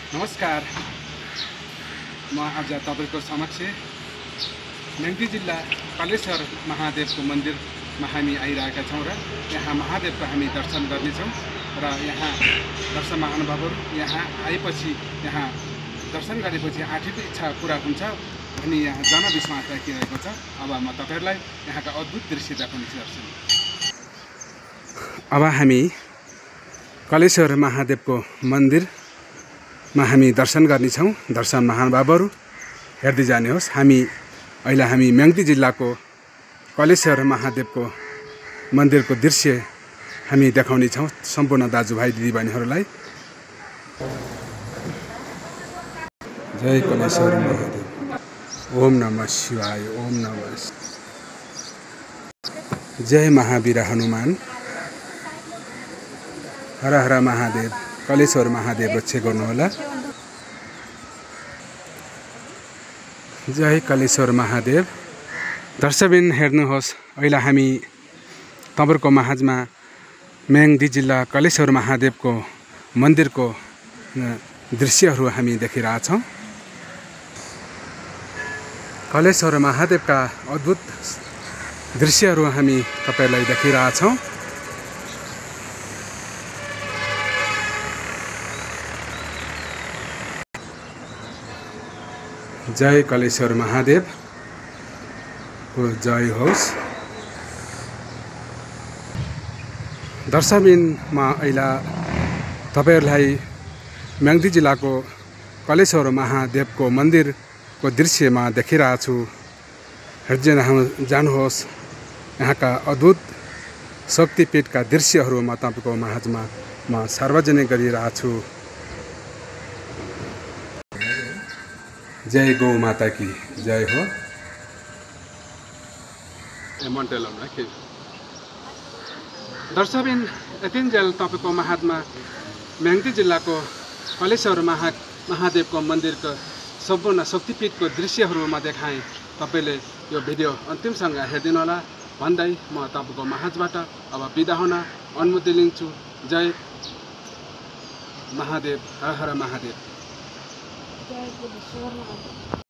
नमस्कार। म आज तपाईको समक्ष म्याग्दी जिल्ला कालेश्वर महादेवको मन्दिरमा हामी आइरहेका छौँ र यहाँ महादेवको हामी दर्शन गर्नेछौँ र यहाँ दर्शनमा अनुभवहरू यहाँ आएपछि यहाँ दर्शन गरेपछि आठीको इच्छा पूरा हुन्छ अनि यहाँ जनविश्वास राखिरहेको छ। अब म तपाईहरुलाई यहाँका अद्भुत दृश्य देखाउने गर्छु। अब हामी कालेश्वर महादेवको मन्दिरमा हामी दर्शन गर्नेछौँ। दर्शन महानुभावहरू हेर्दै जानुहोस्। अहिले हामी म्याग्दी जिल्लाको कालेश्वर महादेवको मन्दिरको दृश्य हामी देखाउनेछौँ सम्पूर्ण दाजुभाइ दिदीबहिनीहरूलाई। जय कालेश्वर महादेव। ओम नमः शिवाय। ओम नमः। जय महावीर हनुमान। हर हर महादेव। कालेश्वर महादेव रक्षा गर्नुहोला। जय कालेश्वर महादेव। दर्शकबिन हेर्नुहोस्, अहिले हामी तपाईँको माझमा म्याग्दी जिल्ला कालेश्वर महादेवको मन्दिरको दृश्यहरू हामी देखिरहेछौँ। कालेश्वर महादेवका अद्भुत दृश्यहरू हामी तपाईलाई देखिरहेछौँ। जय कालेश्वर महादेव को जय होस्। दर्शकबिनमा अहिले तपाईहरुलाई म्याग्दी जिल्लाको कालेश्वर महादेवको मन्दिरको दृश्यमा देखिरहेको छु। हेर्दै जानुहोस्। यहाँका अद्भुत शक्तिपीठका दृश्यहरू म तपाईको माझमा म सार्वजनिक गरिरहेको छु। जय गौ माता की जय हो। दर्शकबिन यतिन्जेल तपाईको माझमा म्याग्दी जिल्लाको कालेश्वर महादेवको मन्दिरको सम्पूर्ण शक्तिपीठको दृश्यहरू म देखाएँ। तपाईले यो भिडियो अन्तिमसँग हेरिदिनु होला भन्दै म तपाईको माझबाट अब बिदा हुन अनुमति लिन्छु। जय महादेव। हर हर महादेव।